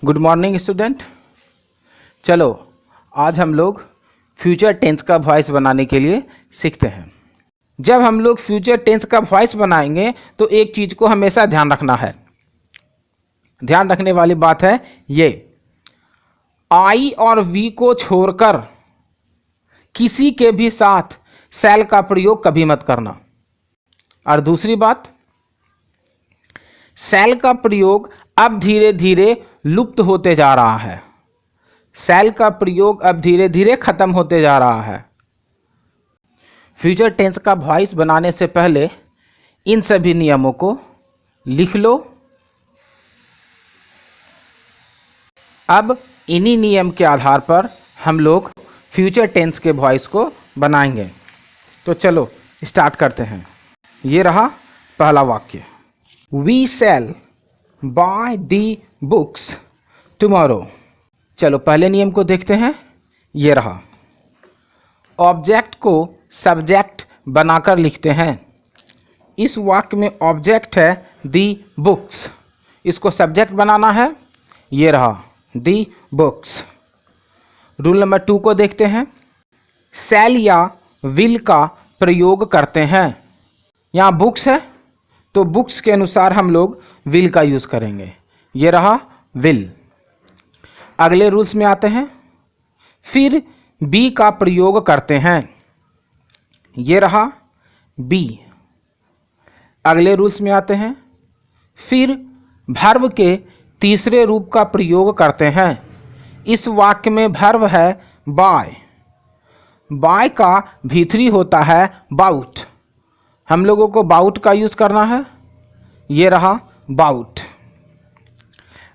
Good morning student. चलो आज हम लोग फ्यूचर टेंस का वॉइस बनाने के लिए सीखते हैं। जब हम लोग फ्यूचर टेंस का वॉइस बनाएंगे तो एक चीज़ को हमेशा ध्यान रखना है। ध्यान रखने वाली बात है ये, आई और वी को छोड़कर किसी के भी साथ शैल का प्रयोग कभी मत करना। और दूसरी बात, शैल का प्रयोग अब धीरे धीरे लुप्त होते जा रहा है। शैल का प्रयोग अब धीरे धीरे खत्म होते जा रहा है। फ्यूचर टेंस का वॉइस बनाने से पहले इन सभी नियमों को लिख लो। अब इन्हीं नियम के आधार पर हम लोग फ्यूचर टेंस के वॉइस को बनाएंगे। तो चलो स्टार्ट करते हैं। ये रहा पहला वाक्य, we shall buy the books tomorrow. चलो पहले नियम को देखते हैं। ये रहा, ऑब्जेक्ट को सब्जेक्ट बनाकर लिखते हैं। इस वाक्य में ऑब्जेक्ट है दी बुक्स, इसको सब्जेक्ट बनाना है। ये रहा दी बुक्स। रूल नंबर 2 को देखते हैं। शैल या विल का प्रयोग करते हैं। यहाँ बुक्स है तो बुक्स के अनुसार हम लोग विल का यूज़ करेंगे। ये रहा विल। अगले रूल्स में आते हैं। फिर बी का प्रयोग करते हैं। ये रहा बी। अगले रूल्स में आते हैं। फिर वर्ब के तीसरे रूप का प्रयोग करते हैं। इस वाक्य में वर्ब है बाय। बाय का भीतरी होता है बाउट। हम लोगों को बाउट का यूज़ करना है। ये रहा बाउट।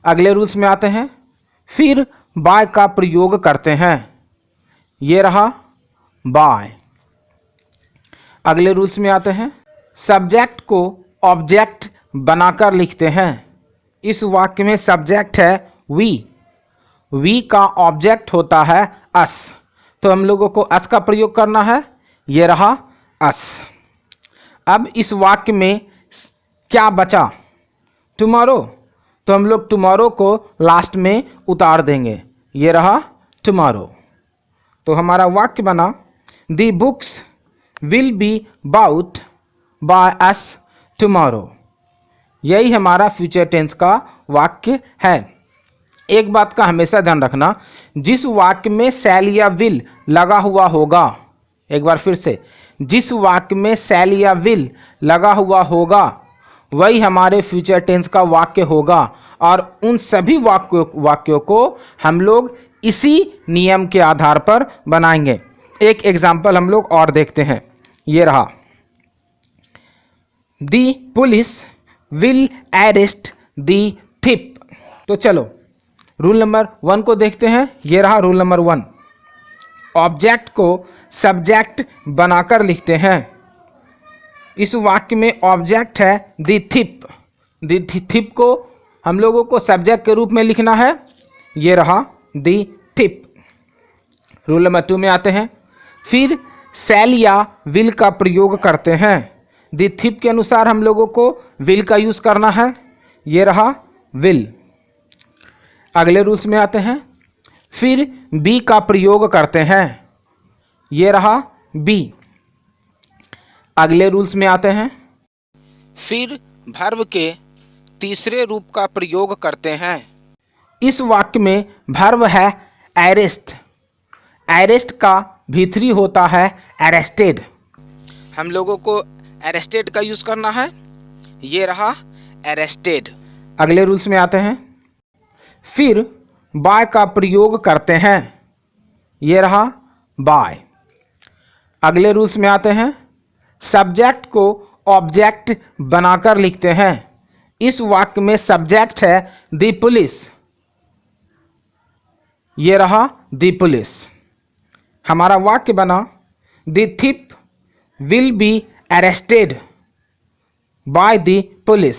अगले रूल्स में आते हैं। फिर बाय का प्रयोग करते हैं। ये रहा बाय। अगले रूल्स में आते हैं। सब्जेक्ट को ऑब्जेक्ट बनाकर लिखते हैं। इस वाक्य में सब्जेक्ट है वी। वी का ऑब्जेक्ट होता है अस, तो हम लोगों को अस का प्रयोग करना है। ये रहा अस। अब इस वाक्य में क्या बचा? टुमारो, तो हम लोग टुमारो को लास्ट में उतार देंगे। ये रहा टुमारो। तो हमारा वाक्य बना, the books will be bought by us tomorrow. यही हमारा फ्यूचर टेंस का वाक्य है। एक बात का हमेशा ध्यान रखना, जिस वाक्य में शैल या विल लगा हुआ होगा, एक बार फिर से, जिस वाक्य में शैल या विल लगा हुआ होगा वही हमारे फ्यूचर टेंस का वाक्य होगा। और उन सभी वाक्यों को हम लोग इसी नियम के आधार पर बनाएंगे। एक एग्जाम्पल हम लोग और देखते हैं। ये रहा, दी पुलिस विल अरेस्ट दी थिप। तो चलो रूल नंबर 1 को देखते हैं। ये रहा रूल नंबर 1, ऑब्जेक्ट को सब्जेक्ट बनाकर लिखते हैं। इस वाक्य में ऑब्जेक्ट है दी थिप। दी थिप को हम लोगों को सब्जेक्ट के रूप में लिखना है। ये रहा दी थिप। रूल नंबर 2 में आते हैं। फिर शैल या विल का प्रयोग करते हैं। दी थिप के अनुसार हम लोगों को विल का यूज़ करना है। ये रहा विल। अगले रूल्स में आते हैं। फिर बी का प्रयोग करते हैं। ये रहा बी। अगले रूल्स में आते हैं। फिर वर्ब के तीसरे रूप का प्रयोग करते हैं। इस वाक्य में वर्ब है अरेस्ट। अरेस्ट का भीतरी होता है अरेस्टेड। हम लोगों को अरेस्टेड का यूज़ करना है। ये रहा अरेस्टेड। अगले रूल्स में आते हैं। फिर बाय का प्रयोग करते हैं। ये रहा बाय। अगले रूल्स में आते हैं। सब्जेक्ट को ऑब्जेक्ट बनाकर लिखते हैं। इस वाक्य में सब्जेक्ट है दी पुलिस। ये रहा दी पुलिस। हमारा वाक्य बना, the thief will be arrested by the police.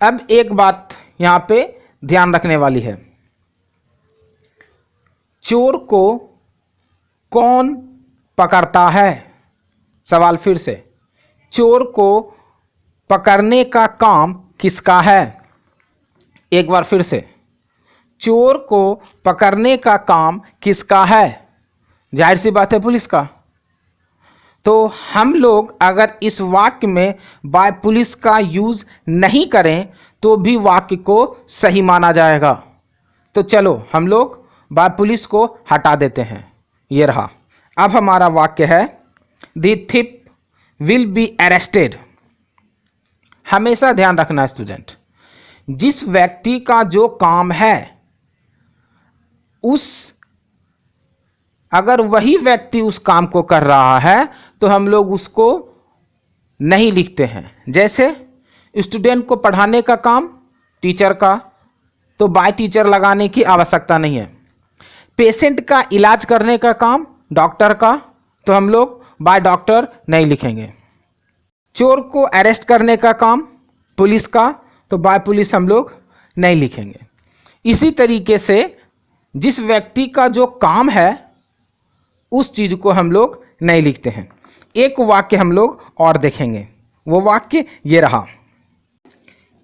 अब एक बात यहाँ पे ध्यान रखने वाली है, चोर को कौन पकड़ता है? सवाल फिर से, चोर को पकड़ने का काम किसका है? एक बार फिर से, चोर को पकड़ने का काम किसका है? जाहिर सी बात है, पुलिस का। तो हम लोग अगर इस वाक्य में बाय पुलिस का यूज नहीं करें तो भी वाक्य को सही माना जाएगा। तो चलो हम लोग बाय पुलिस को हटा देते हैं। ये रहा। अब हमारा वाक्य है द थिप विल बी अरेस्टेड। हमेशा ध्यान रखना स्टूडेंट, जिस व्यक्ति का जो काम है अगर वही व्यक्ति उस काम को कर रहा है तो हम लोग उसको नहीं लिखते हैं। जैसे स्टूडेंट को पढ़ाने का काम टीचर का, तो बाय टीचर लगाने की आवश्यकता नहीं है। पेशेंट का इलाज करने का काम डॉक्टर का, तो हम लोग बाय डॉक्टर नहीं लिखेंगे। चोर को अरेस्ट करने का काम पुलिस का, तो बाय पुलिस हम लोग नहीं लिखेंगे। इसी तरीके से जिस व्यक्ति का जो काम है उस चीज को हम लोग नहीं लिखते हैं। एक वाक्य हम लोग और देखेंगे, वो वाक्य ये रहा।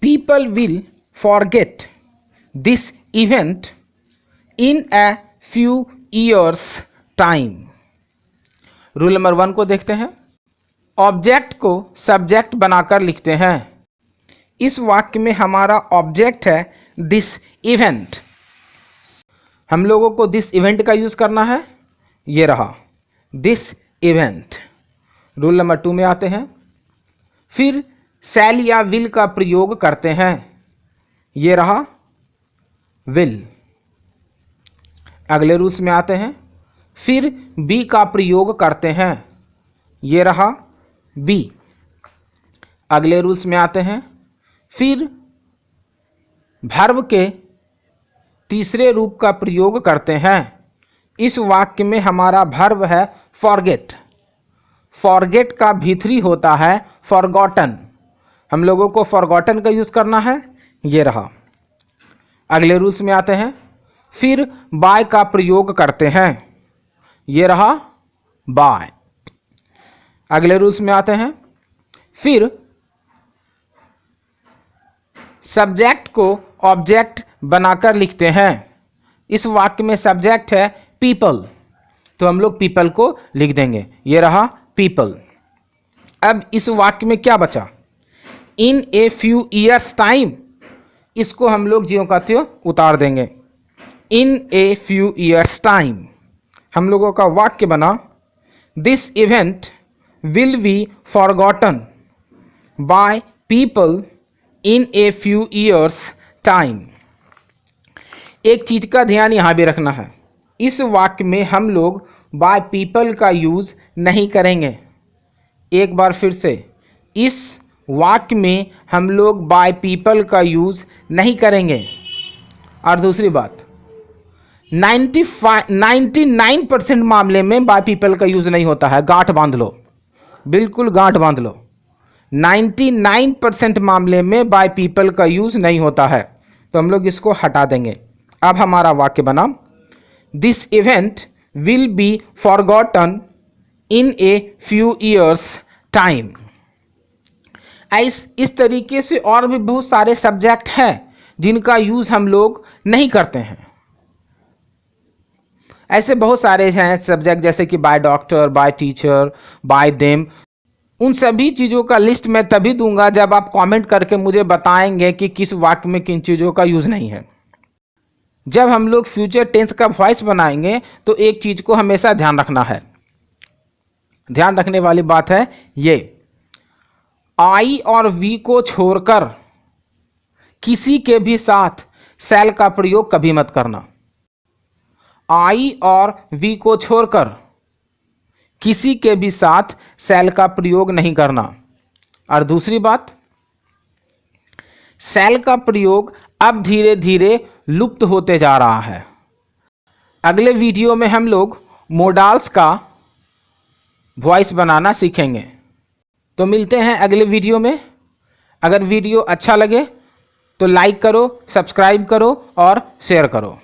People will forget this event in a few years time. Rule number 1 को देखते हैं। ऑब्जेक्ट को सब्जेक्ट बनाकर लिखते हैं। इस वाक्य में हमारा ऑब्जेक्ट है दिस इवेंट। हम लोगों को दिस इवेंट का यूज करना है। ये रहा दिस इवेंट। रूल नंबर 2 में आते हैं। फिर शैल या विल का प्रयोग करते हैं। ये रहा विल। अगले रूल्स में आते हैं। फिर बी का प्रयोग करते हैं। ये रहा बी। अगले रूल्स में आते हैं। फिर वर्ब के तीसरे रूप का प्रयोग करते हैं। इस वाक्य में हमारा वर्ब है फॉरगेट। फॉरगेट का भीतरी होता है फॉरगॉटन। हम लोगों को फॉरगॉटन का यूज करना है। ये रहा। अगले रूल्स में आते हैं। फिर बाय का प्रयोग करते हैं। ये रहा बाय। अगले रूल्स में आते हैं। फिर सब्जेक्ट को ऑब्जेक्ट बनाकर लिखते हैं। इस वाक्य में सब्जेक्ट है पीपल, तो हम लोग पीपल को लिख देंगे। ये रहा पीपल। अब इस वाक्य में क्या बचा? इन ए फ्यू ईयर्स टाइम। इसको हम लोग ज्यों का त्यों उतार देंगे। इन ए फ्यू ईयर्स टाइम। हम लोगों का वाक्य बना this event will be forgotten by people in a few years time. एक चीज का ध्यान यहां भी रखना है, इस वाक्य में हम लोग बाय पीपल का यूज नहीं करेंगे। एक बार फिर से, इस वाक्य में हम लोग बाय पीपल का यूज नहीं करेंगे। और दूसरी बात, 99% मामले में बाय पीपल का यूज नहीं होता है। गांठ बांध लो, बिल्कुल गांठ बांध लो। 99% मामले में बाय पीपल का यूज नहीं होता है, तो हम लोग इसको हटा देंगे। अब हमारा वाक्य बना this event will be forgotten in a few years time. इस तरीके से और भी बहुत सारे सब्जेक्ट हैं जिनका यूज हम लोग नहीं करते हैं। ऐसे बहुत सारे हैं सब्जेक्ट, जैसे कि by doctor, by teacher, by them. उन सभी चीज़ों का लिस्ट मैं तभी दूंगा जब आप कमेंट करके मुझे बताएंगे कि किस वाक्य में किन चीज़ों का यूज़ नहीं है। जब हम लोग फ्यूचर टेंस का वॉइस बनाएंगे तो एक चीज़ को हमेशा ध्यान रखना है। ध्यान रखने वाली बात है ये, आई और वी को छोड़कर किसी के भी साथ शैल का प्रयोग कभी मत करना। आई और वी को छोड़कर किसी के भी साथ शैल का प्रयोग नहीं करना। और दूसरी बात, शैल का प्रयोग अब धीरे धीरे लुप्त होते जा रहा है। अगले वीडियो में हम लोग मोडाल्स का वॉइस बनाना सीखेंगे। तो मिलते हैं अगले वीडियो में। अगर वीडियो अच्छा लगे तो लाइक करो, सब्सक्राइब करो और शेयर करो।